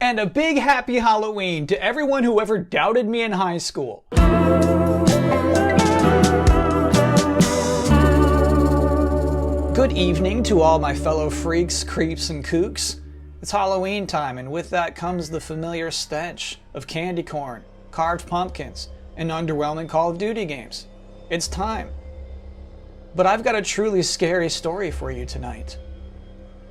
And a big happy Halloween to everyone who ever doubted me in high school. Good evening to all my fellow freaks, creeps, and kooks. It's Halloween time, and with that comes the familiar stench of candy corn, carved pumpkins, and underwhelming Call of Duty games. It's time. But I've got a truly scary story for you tonight.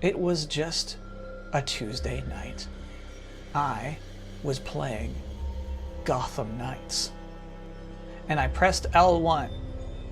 It was just a Tuesday night. I was playing Gotham Knights. And I pressed L1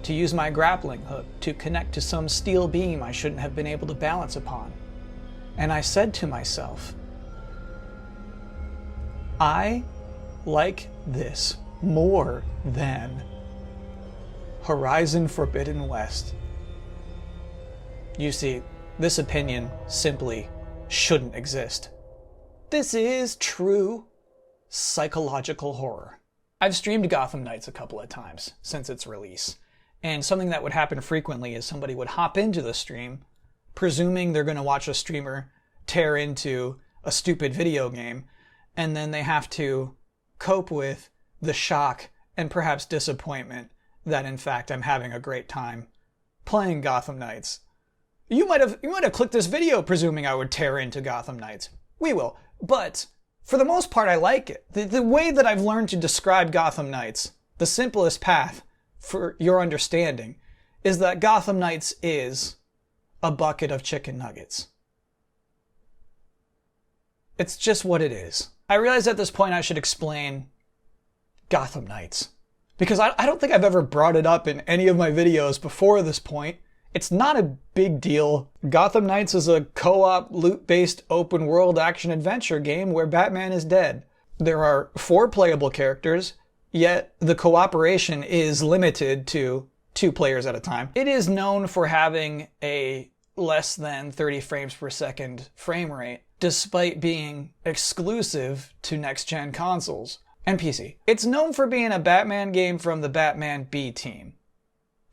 to use my grappling hook to connect to some steel beam I shouldn't have been able to balance upon. And I said to myself, I like this more than Horizon Forbidden West. You see, this opinion simply shouldn't exist. This is true psychological horror. I've streamed Gotham Knights a couple of times since its release, and something that would happen frequently is somebody would hop into the stream, presuming they're going to watch a streamer tear into a stupid video game, and then they have to cope with the shock and perhaps disappointment that in fact I'm having a great time playing Gotham Knights. You might have clicked this video presuming I would tear into Gotham Knights. We will. But for the most part, I like it. The way that I've learned to describe Gotham Knights, the simplest path for your understanding, is that Gotham Knights is a bucket of chicken nuggets. It's just what it is. I realize at this point I should explain Gotham Knights, because I don't think I've ever brought it up in any of my videos before this point. It's not a big deal. Gotham Knights is a co-op, loot-based, open-world action-adventure game where Batman is dead. There are 4 playable characters, yet the cooperation is limited to 2 players at a time. It is known for having a less than 30 frames per second frame rate, despite being exclusive to next-gen consoles and PC. It's known for being a Batman game from the Batman B team,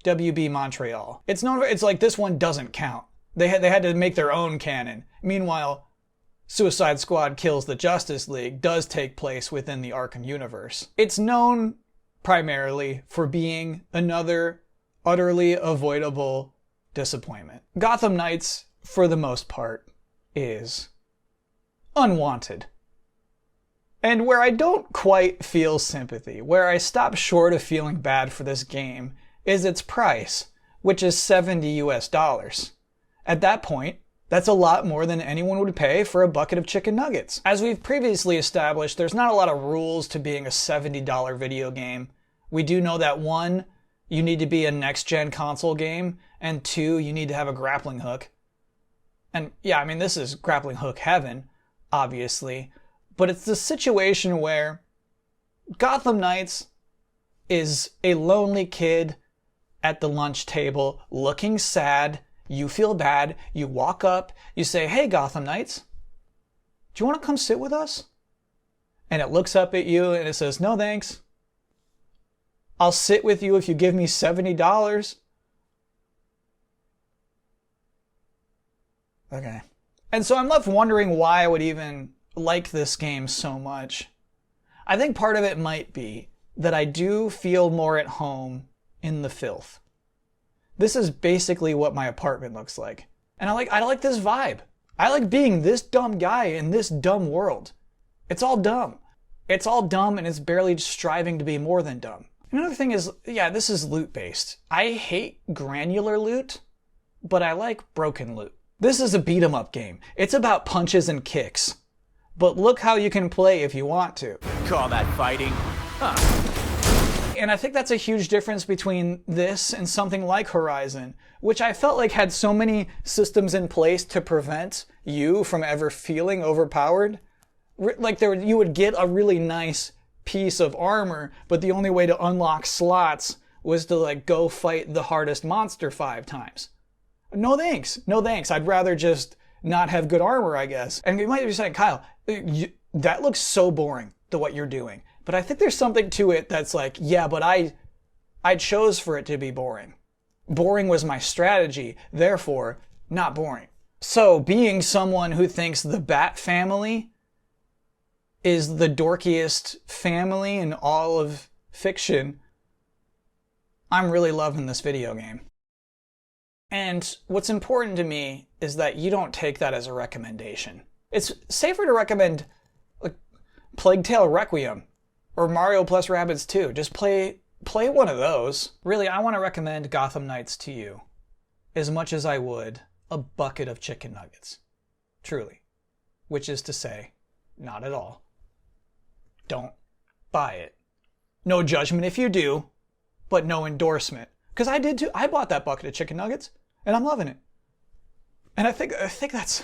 WB Montreal. It's like this one doesn't count. They had to make their own canon. Meanwhile, Suicide Squad Kills the Justice League does take place within the Arkham universe. It's known primarily for being another utterly avoidable disappointment. Gotham Knights, for the most part, is unwanted. And where I don't quite feel sympathy, where I stop short of feeling bad for this game, is its price, which is $70 US. At that point, that's a lot more than anyone would pay for a bucket of chicken nuggets. As we've previously established, there's not a lot of rules to being a $70 video game. We do know that 1, you need to be a next-gen console game, and 2, you need to have a grappling hook. And yeah, I mean, this is grappling hook heaven, obviously, but it's the situation where Gotham Knights is a lonely kid at the lunch table, looking sad. You feel bad. You walk up. You say, hey, Gotham Knights, do you want to come sit with us? And it looks up at you and it says, no thanks. I'll sit with you if you give me $70. Okay. And so I'm left wondering why I would even like this game so much. I think part of it might be that I do feel more at home in the filth. This is basically what my apartment looks like. And I like this vibe. I like being this dumb guy in this dumb world. It's all dumb. It's all dumb and it's barely striving to be more than dumb. Another thing is, yeah, this is loot based. I hate granular loot, but I like broken loot. This is a beat 'em up game. It's about punches and kicks. But look how you can play if you want to. Call that fighting? Huh. And I think that's a huge difference between this and something like Horizon, which I felt like had so many systems in place to prevent you from ever feeling overpowered. Like you would get a really nice piece of armor, but the only way to unlock slots was to like go fight the hardest monster 5 times. No thanks. No thanks. I'd rather just not have good armor, I guess. And you might be saying, Kyle, that looks so boring to what you're doing. But I think there's something to it that's like, yeah, but I chose for it to be boring. Boring was my strategy, therefore, not boring. So being someone who thinks the Bat family is the dorkiest family in all of fiction, I'm really loving this video game. And what's important to me is that you don't take that as a recommendation. It's safer to recommend like Plague Tale Requiem or Mario plus Rabbids 2. Just play one of those. Really, I want to recommend Gotham Knights to you as much as I would a bucket of chicken nuggets. Truly. Which is to say, not at all. Don't buy it. No judgment if you do, but no endorsement. Because I did too. I bought that bucket of chicken nuggets, and I'm loving it. And I think that's...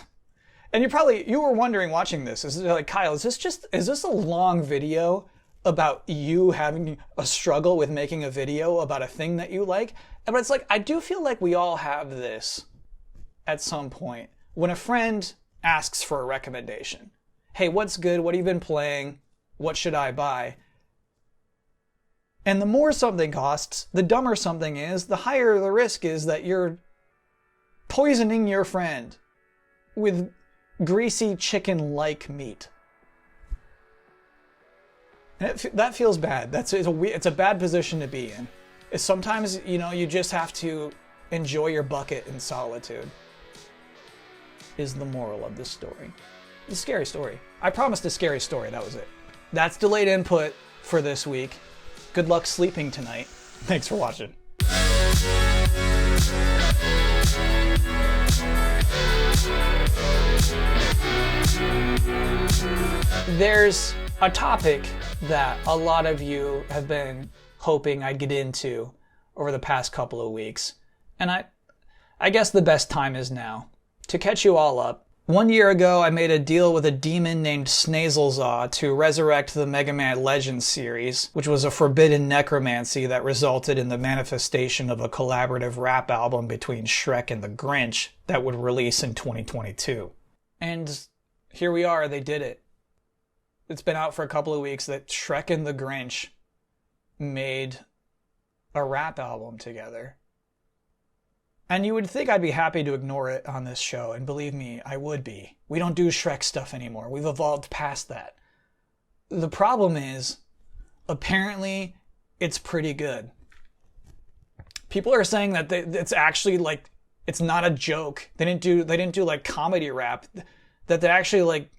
And you were wondering watching this, is it like, Kyle, is this a long video about you having a struggle with making a video about a thing that you like? But it's like, I do feel like we all have this at some point. When a friend asks for a recommendation, hey, what's good? What have you been playing? What should I buy? And the more something costs, the dumber something is, the higher the risk is that you're poisoning your friend with greasy chicken-like meat. And that feels bad. It's a bad position to be in. Sometimes, you just have to enjoy your bucket in solitude, is the moral of this story. It's a scary story. I promised a scary story, that was it. That's delayed input for this week. Good luck sleeping tonight. Thanks for watching. There's a topic that a lot of you have been hoping I'd get into over the past couple of weeks. And I guess the best time is now. To catch you all up, 1 year ago I made a deal with a demon named Snazelzaw to resurrect the Mega Man Legends series, which was a forbidden necromancy that resulted in the manifestation of a collaborative rap album between Shrek and the Grinch that would release in 2022. And here we are, they did it. It's been out for a couple of weeks that Shrek and the Grinch made a rap album together. And you would think I'd be happy to ignore it on this show, and believe me, I would be. We don't do Shrek stuff anymore. We've evolved past that. The problem is, apparently, it's pretty good. People are saying that it's actually like, it's not a joke. They didn't do like comedy rap. That they actually like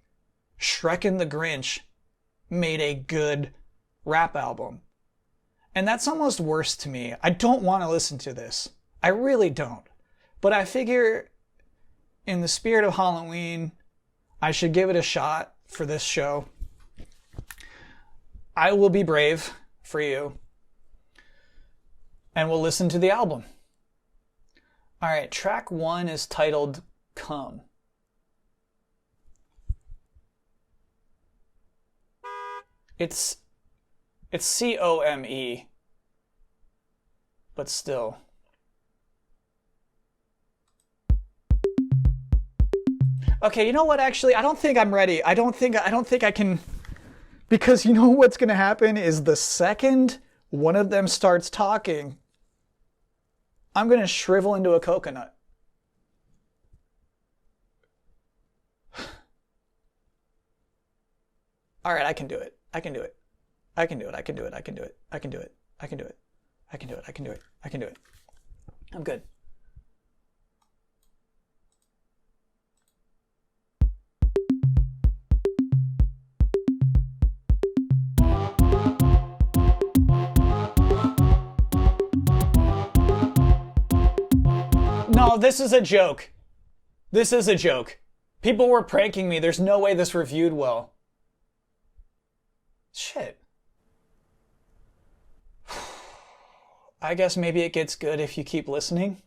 Shrek and the Grinch made a good rap album. And that's almost worse to me. I don't want to listen to this. I really don't. But I figure in the spirit of Halloween, I should give it a shot for this show. I will be brave for you. And we'll listen to the album. All right, track 1 is titled Come. It's C-O-M-E, but still. Okay, you know what, actually, I don't think I'm ready. I don't think I can, because you know what's going to happen is the second one of them starts talking, I'm going to shrivel into a coconut. All right, I can do it. I can do it. I can do it. I can do it. I can do it. I can do it. I can do it. I can do it. I can do it. I can do it. I'm good. No, this is a joke. This is a joke. People were pranking me. There's no way this reviewed well. Shit. I guess maybe it gets good if you keep listening.